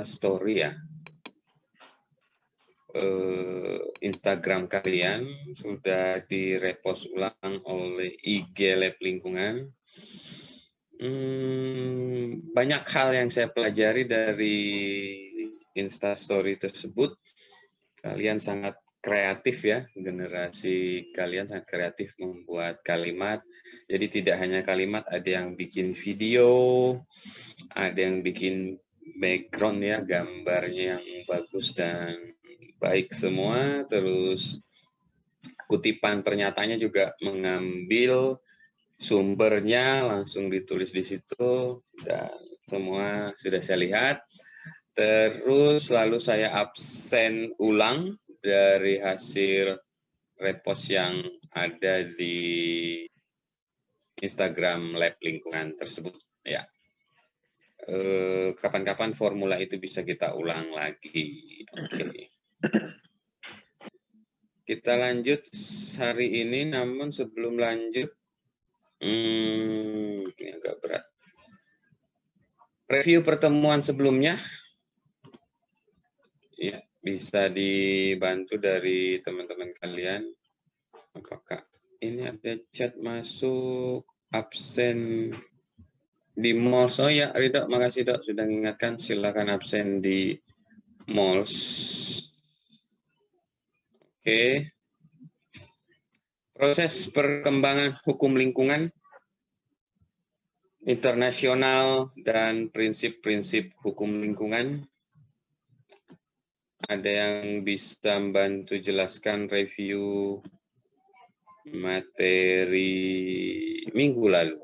Story ya. Instagram kalian sudah direpost ulang oleh IG Lab Lingkungan. Banyak hal yang saya pelajari dari Instastory tersebut. Kalian sangat kreatif ya, generasi kalian sangat kreatif membuat kalimat. Jadi tidak hanya kalimat, ada yang bikin video, ada yang bikin background ya, gambarnya yang bagus dan baik semua. Terus kutipan pernyataannya juga mengambil sumbernya langsung ditulis di situ dan semua sudah saya lihat. Terus lalu saya absen ulang dari hasil repost yang ada di Instagram Lab Lingkungan tersebut ya. Kapan-kapan formula itu bisa kita ulang lagi. Oke. Kita lanjut hari ini, namun sebelum lanjut ini agak berat. Review pertemuan sebelumnya, ya bisa dibantu dari teman-teman kalian. Apakah ini ada chat masuk absen di MOLS? Oh ya, Ridho, makasih Dok sudah mengingatkan. Silakan absen di MOLS. Oke. Proses perkembangan hukum lingkungan internasional dan prinsip-prinsip hukum lingkungan. Ada yang bisa membantu jelaskan review materi minggu lalu?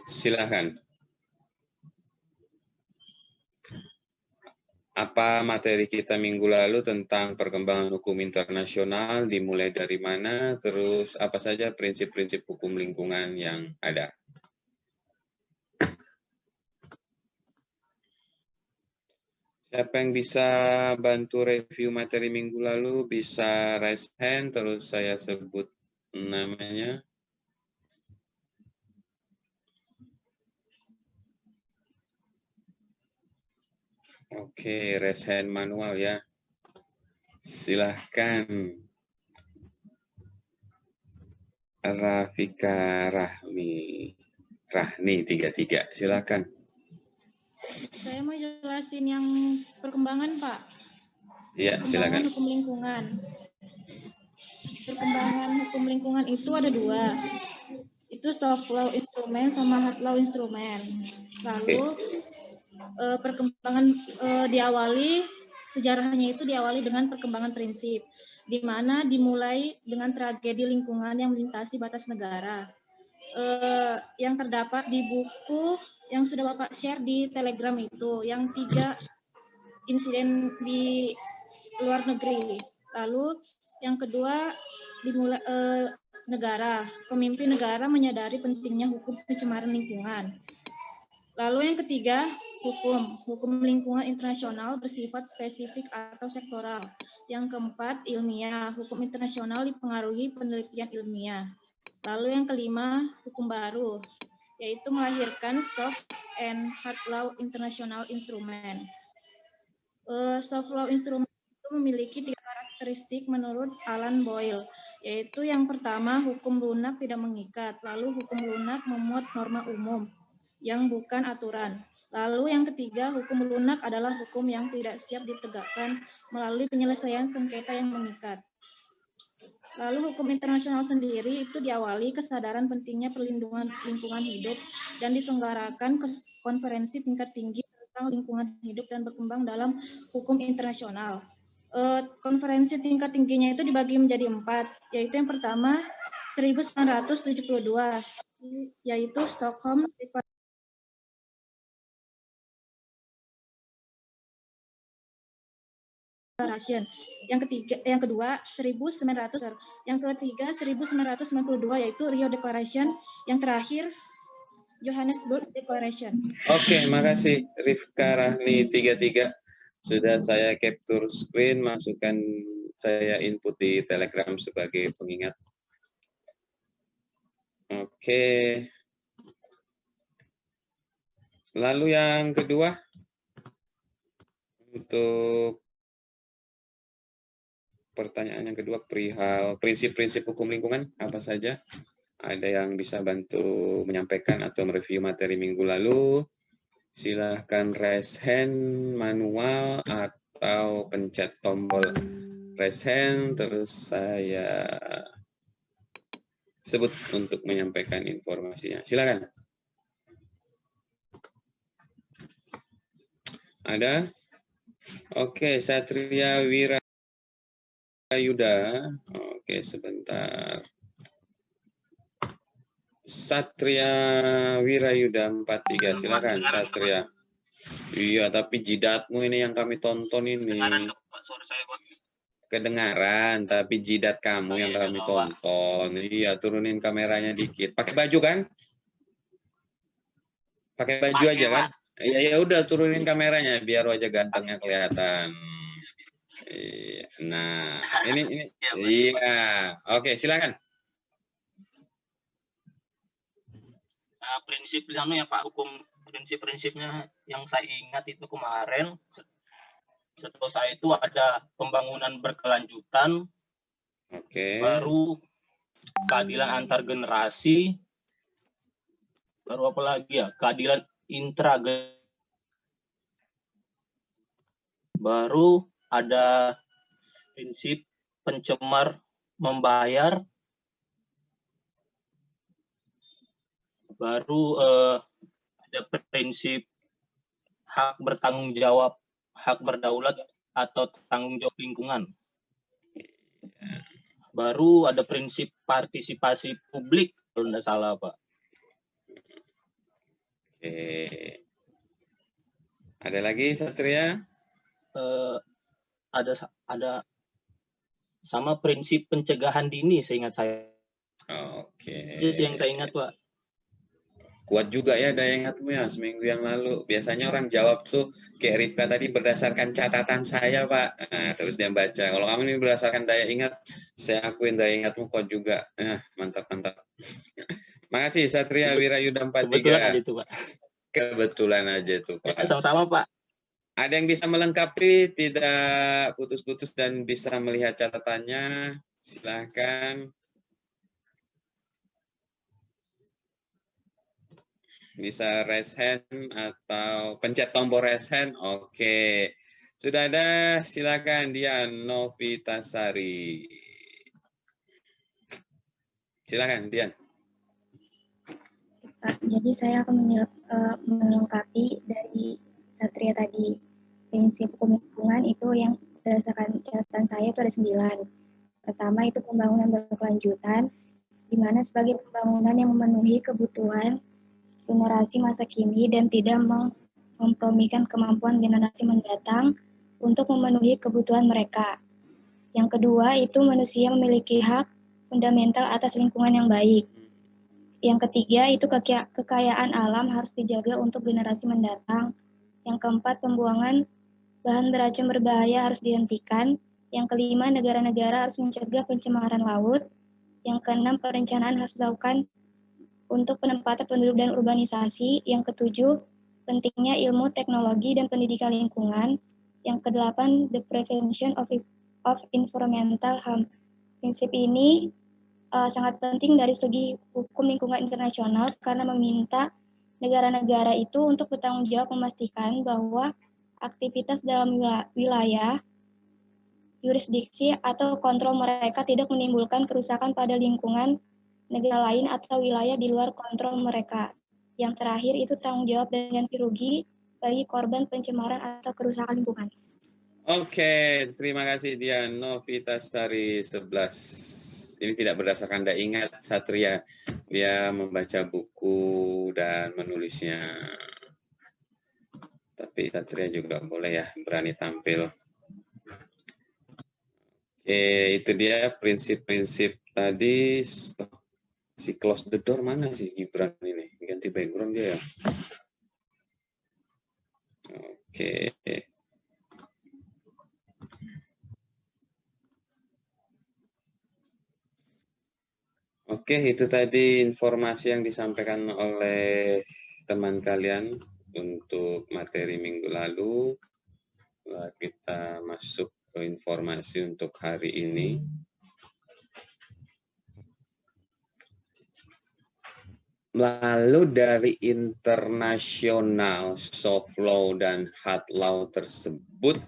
Silakan. Apa materi kita minggu lalu tentang perkembangan hukum internasional, dimulai dari mana, terus apa saja prinsip-prinsip hukum lingkungan yang ada? Siapa yang bisa bantu review materi minggu lalu, bisa raise hand, terus saya sebut namanya. Oke, raise hand manual ya. Silahkan. Rafika Rahni 33, silahkan. Saya mau jelasin yang perkembangan, Pak. Iya, silakan. Hukum lingkungan. Perkembangan hukum lingkungan itu ada dua. Itu soft law instrument sama hard law instrument. Lalu perkembangan sejarahnya itu diawali dengan perkembangan prinsip, di mana dimulai dengan tragedi lingkungan yang melintasi batas negara. Yang terdapat di buku yang sudah Bapak share di Telegram itu, yang 3 insiden di luar negeri. Lalu yang kedua dimulai pemimpin negara menyadari pentingnya hukum pencemaran lingkungan. Lalu yang ketiga, hukum lingkungan internasional bersifat spesifik atau sektoral. Yang keempat, ilmiah. Hukum internasional dipengaruhi penelitian ilmiah. Lalu yang kelima, hukum baru, yaitu melahirkan soft and hard law international instrument. Soft law instrument itu memiliki 3 karakteristik menurut Alan Boyle, yaitu yang pertama, hukum lunak tidak mengikat. Lalu hukum lunak memuat norma umum yang bukan aturan. Lalu yang ketiga, hukum lunak adalah hukum yang tidak siap ditegakkan melalui penyelesaian sengketa yang mengikat. Lalu hukum internasional sendiri itu diawali kesadaran pentingnya perlindungan lingkungan hidup dan diselenggarakan konferensi tingkat tinggi tentang lingkungan hidup dan berkembang dalam hukum internasional. Konferensi tingkat tingginya itu dibagi menjadi 4, yaitu yang pertama 1972, yaitu Stockholm Declaration. Yang kedua 1992, yaitu Rio Declaration. Yang terakhir Johannesburg Declaration. Oke, makasih Rifka Rahni 33. Sudah saya capture screen, masukkan saya input di Telegram sebagai pengingat. Oke. Lalu yang kedua, Untuk pertanyaan yang kedua, perihal prinsip-prinsip hukum lingkungan, apa saja? Ada yang bisa bantu menyampaikan atau mereview materi minggu lalu? Silahkan raise hand manual atau pencet tombol raise hand, terus saya sebut untuk menyampaikan informasinya. Silakan. Ada? Oke, Satria Wirayuda. Oke, sebentar. Satria Wirayuda 43, silakan Satria. Iya, tapi jidatmu ini yang kami tonton ini. Kedengaran, tapi jidat kamu yang kami tonton. Iya, turunin kameranya dikit. Pakai baju kan? Pakai baju aja kan? Iya, ya udah turunin kameranya biar wajah gantengnya kelihatan. Iya. Nah, ini iya. Oke, silakan. Prinsip ya Pak, hukum prinsip-prinsipnya yang saya ingat itu kemarin setahu saya itu ada pembangunan berkelanjutan, baru keadilan antar generasi, baru apa lagi ya, keadilan baru ada prinsip pencemar membayar, baru ada prinsip hak bertanggung jawab, hak berdaulat atau tanggung jawab lingkungan. Baru ada prinsip partisipasi publik kalau tidak salah, Pak. Oke. Ada lagi Satria? Ada sama prinsip pencegahan dini seingat saya. Oke. Itu yang saya ingat, Pak. Kuat juga ya daya ingatmu ya seminggu yang lalu. Biasanya orang jawab tuh kayak Rifka tadi berdasarkan catatan saya, Pak. Nah, terus dia baca. Kalau kamu ini berdasarkan daya ingat, saya akuin daya ingatmu kuat juga. Mantap, mantap. Makasih Satria Wirayuda 43. Kebetulan aja tuh, Pak. Kebetulan aja tuh, Pak. Ya, sama-sama, Pak. Ada yang bisa melengkapi, tidak putus-putus dan bisa melihat catatannya? Silahkan. Bisa raise hand atau pencet tombol raise hand. Oke. Sudah ada, silakan Dian Novitasari. Silakan Dian. Jadi saya akan melengkapi dari Satria tadi. Prinsip hukum lingkungan itu yang berdasarkan catatan saya itu ada 9. Pertama itu pembangunan berkelanjutan, di mana sebagai pembangunan yang memenuhi kebutuhan generasi masa kini dan tidak mempromikan kemampuan generasi mendatang untuk memenuhi kebutuhan mereka. Yang kedua itu manusia memiliki hak fundamental atas lingkungan yang baik. Yang ketiga itu kekayaan alam harus dijaga untuk generasi mendatang. Yang keempat pembuangan bahan beracun berbahaya harus dihentikan. Yang kelima negara-negara harus mencegah pencemaran laut. Yang keenam perencanaan harus dilakukan untuk penempatan penduduk dan urbanisasi. Yang ketujuh, pentingnya ilmu, teknologi, dan pendidikan lingkungan. Yang kedelapan, the prevention of environmental harm. Prinsip ini sangat penting dari segi hukum lingkungan internasional karena meminta negara-negara itu untuk bertanggung jawab memastikan bahwa aktivitas dalam wilayah, yurisdiksi, atau kontrol mereka tidak menimbulkan kerusakan pada lingkungan negara lain atau wilayah di luar kontrol mereka. Yang terakhir itu tanggung jawab dan ganti rugi bagi korban pencemaran atau kerusakan lingkungan. Oke, terima kasih Dian Novitasari 11. Ini tidak berdasarkan daya ingat Satria. Dia membaca buku dan menulisnya. Tapi Satria juga boleh ya berani tampil. Oke, itu dia prinsip-prinsip tadi. Si close the door mana sih Gibran ini? Ganti background dia ya. Oke. Oke, itu tadi informasi yang disampaikan oleh teman kalian untuk materi minggu lalu. Kita masuk ke informasi untuk hari ini. Lalu dari internasional soft law dan hard law tersebut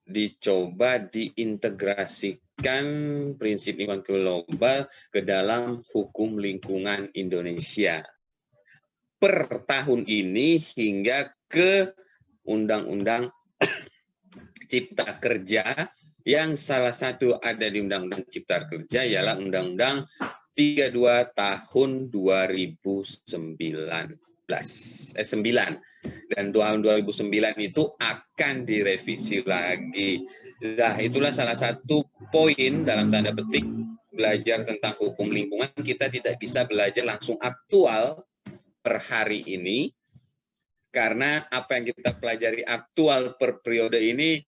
dicoba diintegrasikan prinsip lingkungan global ke dalam hukum lingkungan Indonesia. Per tahun ini hingga ke Undang-Undang Cipta Kerja, yang salah satu ada di Undang-Undang Cipta Kerja ialah Undang-Undang 32 tahun 2009. Dan tahun 2009 itu akan direvisi lagi. Nah, itulah salah satu poin dalam tanda petik belajar tentang hukum lingkungan. Kita tidak bisa belajar langsung aktual per hari ini, karena apa yang kita pelajari aktual per periode ini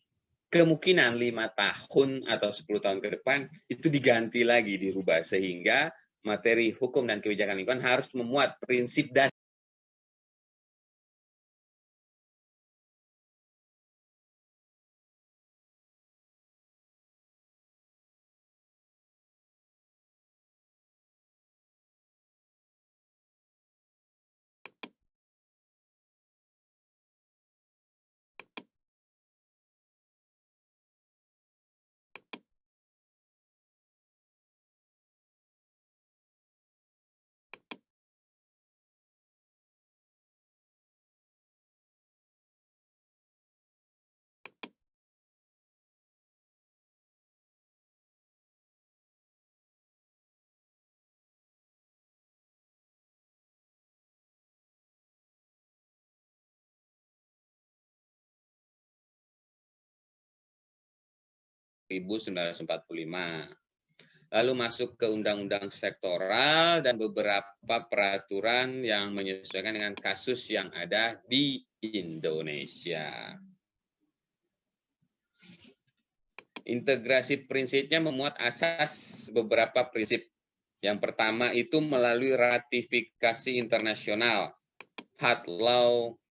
kemungkinan 5 tahun atau 10 tahun ke depan itu diganti lagi, dirubah, sehingga materi hukum dan kebijakan lingkungan harus memuat prinsip dasar. Lalu masuk ke undang-undang sektoral dan beberapa peraturan yang menyesuaikan dengan kasus yang ada di Indonesia. Integrasi prinsipnya memuat asas beberapa prinsip. Yang pertama itu melalui ratifikasi internasional, hard law